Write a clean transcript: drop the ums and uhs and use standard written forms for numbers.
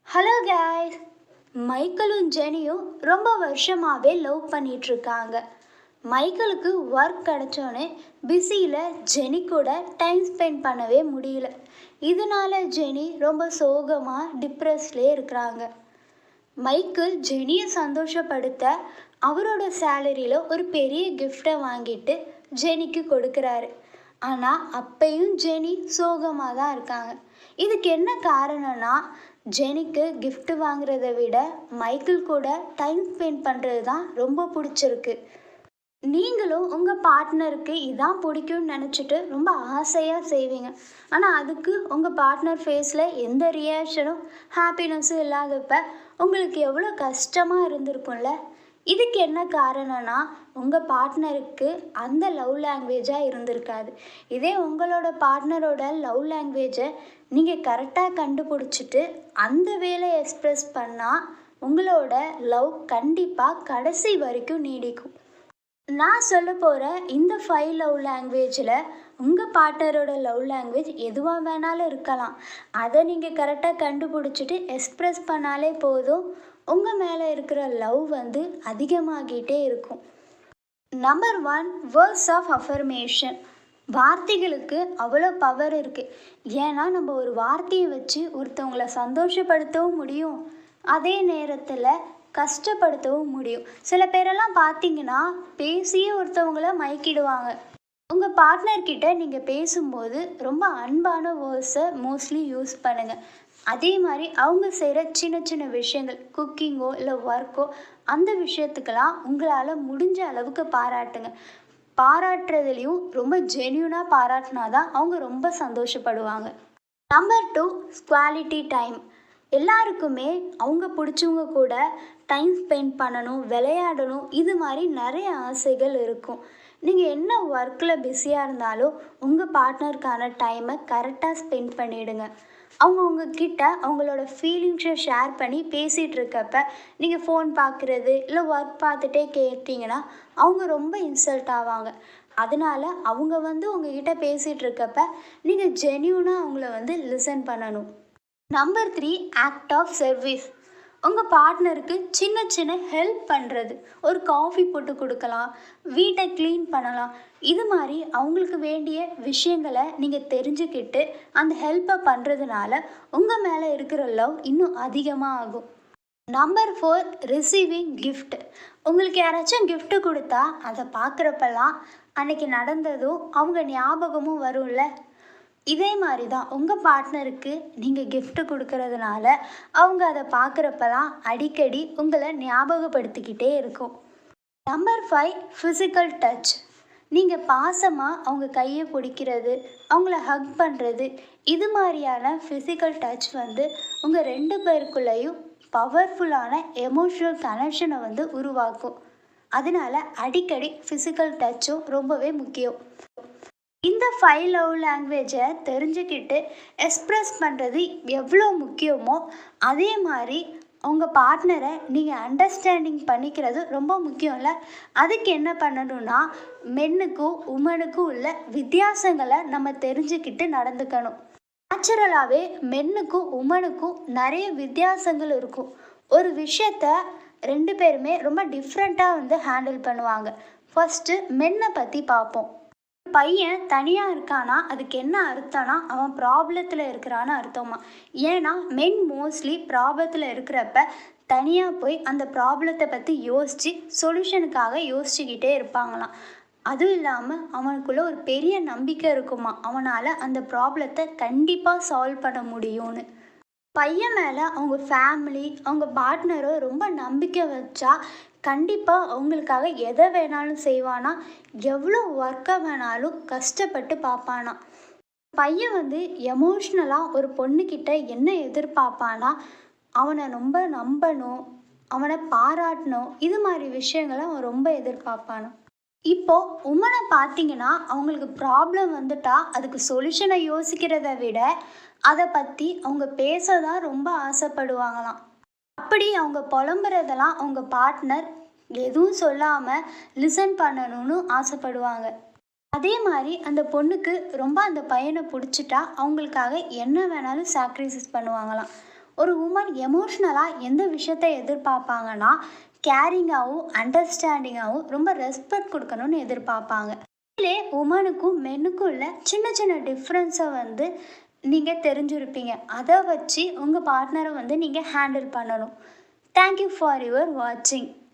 Hello guys. மைக்கேலும் ஜெனியும் ரொம்ப வருஷமாகவே love பண்ணிகிட்ருக்காங்க. மைக்கேலுக்கு work கிடச்சோன்னே பிஸியில் Jenny கூட டைம் ஸ்பெண்ட் பண்ணவே முடியல. இதனால் ஜெனி ரொம்ப சோகமாக டிப்ரெஸ்லேயே இருக்கிறாங்க. மைக்கேல் ஜெனியை சந்தோஷப்படுத்த அவரோட சேலரியில் ஒரு பெரிய கிஃப்டை வாங்கிட்டு ஜெனிக்கு கொடுக்குறாரு. ஆனால் அப்பையும் ஜெனி சோகமாக தான் இருக்காங்க. இதுக்கு என்ன காரணம்னா, ஜெனிக்கு gift வாங்குறதை விட மைக்கேல் கூட டைம் ஸ்பெண்ட் பண்ணுறது தான் ரொம்ப பிடிச்சிருக்கு. நீங்களும் உங்கள் பார்ட்னருக்கு இதான் பிடிக்கும்னு நினச்சிட்டு ரொம்ப ஆசையாக செய்வீங்க. ஆனால் அதுக்கு உங்கள் பார்ட்னர் ஃபேஸில் எந்த ரியாக்ஷனும் ஹாப்பினஸும் இல்லாதப்ப உங்களுக்கு எவ்வளோ கஷ்டமாக இருந்திருக்கும்ல. இதுக்கு என்ன காரணம்னா, உங்கள் பார்ட்னருக்கு அந்த லவ் லாங்குவேஜாக இருந்திருக்காது. இதே உங்களோட பார்ட்னரோட லவ் லாங்குவேஜை நீங்கள் கரெக்டாக கண்டுபிடிச்சிட்டு அந்த வேலையை எக்ஸ்ப்ரெஸ் பண்ணால் உங்களோட லவ் கண்டிப்பாக கடைசி வரைக்கும் நீடிக்கும். நான் சொல்ல போகிற இந்த 5 லவ் லாங்குவேஜில் உங்கள் பார்ட்னரோட லவ் லாங்குவேஜ் எதுவாக வேணாலும் இருக்கலாம். அதை நீங்கள் கரெக்டாக கண்டுபிடிச்சிட்டு எக்ஸ்ப்ரெஸ் பண்ணாலே போதும், உங்கள் மேலே இருக்கிற லவ் அதிகமாகிட்டே இருக்கும். Number 1, words of affirmation. வார்த்தைகளுக்கு அவ்வளோ பவர் இருக்குது. ஏன்னா நம்ம ஒரு வார்த்தையை வச்சு ஒருத்தவங்களை சந்தோஷப்படுத்தவும் முடியும், அதே நேரத்தில் கஷ்டப்படுத்தவும் முடியும். சில பேரெல்லாம் பார்த்தீங்கன்னா பேசியே ஒருத்தவங்கள மயக்கிடுவாங்க. உங்கள் பார்ட்னர்கிட்ட நீங்கள் பேசும்போது ரொம்ப அன்பான வேர்ட்ஸை மோஸ்ட்லி யூஸ் பண்ணுங்கள். அதே மாதிரி அவங்க செய்கிற சின்ன சின்ன விஷயங்கள், குக்கிங்கோ இல்லை ஒர்க்கோ, அந்த விஷயத்துக்கெல்லாம் உங்களால் முடிஞ்ச அளவுக்கு பாராட்டுங்க. பாராட்டுறதுலேயும் ரொம்ப ஜென்யூனாக பாராட்டினா தான் அவங்க ரொம்ப சந்தோஷப்படுவாங்க. Number 2, quality time. எல்லாருக்குமே அவங்க பிடிச்சவங்க கூட டைம் ஸ்பெண்ட் பண்ணணும், விளையாடணும், இது மாதிரி நிறைய ஆசைகள் இருக்கும். நீங்கள் என்ன ஒர்க்கில் பிஸியாக இருந்தாலும் உங்கள் பார்ட்னருக்கான டைமை கரெக்டாக ஸ்பெண்ட் பண்ணிவிடுங்க. அவங்க உங்ககிட்ட அவங்களோட ஃபீலிங்ஸை ஷேர் பண்ணி பேசிகிட்டு இருக்கப்ப நீங்கள் ஃபோன் பார்க்குறது இல்லை ஒர்க் பார்த்துட்டே கேட்டிங்கன்னா அவங்க ரொம்ப இன்சல்ட் ஆவாங்க. அதனால் அவங்க உங்ககிட்ட பேசிகிட்டு இருக்கப்ப நீங்கள் ஜென்யூனாக அவங்கள லிசன் பண்ணணும். Number 3, act of service. உங்கள் பார்ட்னருக்கு சின்ன சின்ன ஹெல்ப் பண்ணுறது, ஒரு காஃபி போட்டு கொடுக்கலாம், வீட்டை க்ளீன் பண்ணலாம், இது மாதிரி அவங்களுக்கு வேண்டிய விஷயங்களை நீங்கள் தெரிஞ்சுக்கிட்டு அந்த ஹெல்ப்பை பண்ணுறதுனால உங்கள் மேலே இருக்கிற லவ் இன்னும் அதிகமாக ஆகும். Number 4, receiving gift. உங்களுக்கு யாராச்சும் கிஃப்ட்டு கொடுத்தா அதை பார்க்குறப்பெல்லாம் அன்றைக்கி நடந்ததும் அவங்க ஞாபகமும் வரும்ல. இதே மாதிரி தான் உங்கள் பார்ட்னருக்கு நீங்கள் கிஃப்ட்டு கொடுக்கறதுனால அவங்க அதை பார்க்குறப்பெல்லாம் அடிக்கடி உங்களை ஞாபகப்படுத்திக்கிட்டே இருக்கும். Number 5, physical touch. நீங்கள் பாசமாக அவங்க கையை பிடிக்கிறது, அவங்கள ஹக் பண்ணுறது, இது மாதிரியான ஃபிசிக்கல் டச் உங்கள் 2 பேருக்குள்ளேயும் பவர்ஃபுல்லான எமோஷ்னல் கனெக்ஷனை உருவாக்கும். அதனால் அடிக்கடி ஃபிசிக்கல் டச்சும் ரொம்பவே முக்கியம். இந்த 5 லவ் லாங்குவேஜை தெரிஞ்சுக்கிட்டு எக்ஸ்ப்ரெஸ் பண்ணுறது எவ்வளோ முக்கியமோ அதே மாதிரி உங்கள் பார்ட்னரை நீங்கள் அண்டர்ஸ்டாண்டிங் பண்ணிக்கிறது ரொம்ப முக்கியம்ல. அதுக்கு என்ன பண்ணணும்னா, மென்னுக்கும் உமனுக்கும் உள்ள வித்தியாசங்களை நம்ம தெரிஞ்சுக்கிட்டு நடந்துக்கணும். நேச்சுரலாகவே மென்னுக்கும் உமனுக்கும் நிறைய வித்தியாசங்கள் இருக்கும். ஒரு விஷயத்த 2 பேருமே ரொம்ப டிஃப்ரெண்ட்டாக ஹேண்டில் பண்ணுவாங்க. ஃபஸ்ட்டு மென்னை பற்றி பார்ப்போம். பையன் தனியாக இருக்கானா அதுக்கு என்ன அர்த்தம்னா அவன் ப்ராப்ளத்தில் இருக்கிறான்னு அர்த்தமா. ஏன்னா மென் மோஸ்ட்லி ப்ராப்ளத்தில் இருக்கிறப்ப தனியாக போய் அந்த ப்ராப்ளத்தை பற்றி யோசித்து சொல்யூஷனுக்காக யோசிச்சுக்கிட்டே இருப்பாங்களாம். அதுவும் இல்லாமல் அவனுக்குள்ளே ஒரு பெரிய நம்பிக்கை இருக்குமா, அவனால் அந்த ப்ராப்ளத்தை கண்டிப்பாக சால்வ் பண்ண முடியும்னு. பையன் மேலே அவங்க ஃபேமிலி, அவங்க பார்ட்னரோ ரொம்ப நம்பிக்கை வச்சா கண்டிப்பாக அவங்களுக்காக எதை வேணாலும் செய்வானா, எவ்வளோ ஒர்க்கை வேணாலும் கஷ்டப்பட்டு பார்ப்பானா. பையன் எமோஷ்னலாக ஒரு பொண்ணுக்கிட்ட என்ன எதிர்பார்ப்பானா, அவனை ரொம்ப நம்பணும், அவனை பாராட்டணும், இது மாதிரி விஷயங்களை அவன் ரொம்ப எதிர்பார்ப்பானா. இப்போது உமனை பார்த்தீங்கன்னா அவங்களுக்கு ப்ராப்ளம் அதுக்கு சொல்யூஷனை யோசிக்கிறத விட அதை பற்றி அவங்க பேச தான் ரொம்ப ஆசைப்படுவாங்களாம். அப்படி அவங்க புலம்புறதெல்லாம் அவங்க பார்ட்னர் எதுவும் சொல்லாமல் லிசன் பண்ணணும்னு ஆசைப்படுவாங்க. அதே மாதிரி அந்த பொண்ணுக்கு ரொம்ப அந்த பையனை பிடிச்சிட்டா அவங்களுக்காக என்ன வேணாலும் சாக்ரிஃபைஸ் பண்ணுவாங்களாம். ஒரு உமன் எமோஷ்னலாக எந்த விஷயத்தை எதிர்பார்ப்பாங்கன்னா, கேரிங்காகவும் அண்டர்ஸ்டாண்டிங்காகவும் ரொம்ப ரெஸ்பெக்ட் கொடுக்கணும்னு எதிர்பார்ப்பாங்க. இதிலே உமனுக்கும் மென்னுக்கும் உள்ள சின்ன சின்ன டிஃப்ரென்ஸை நீங்கள் தெரிஞ்சிருப்பீங்க. அதை வச்சு உங்கள் பார்ட்னரை நீங்கள் ஹேண்டில் பண்ணணும். தேங்க்யூ ஃபார் யுவர் வாட்சிங்.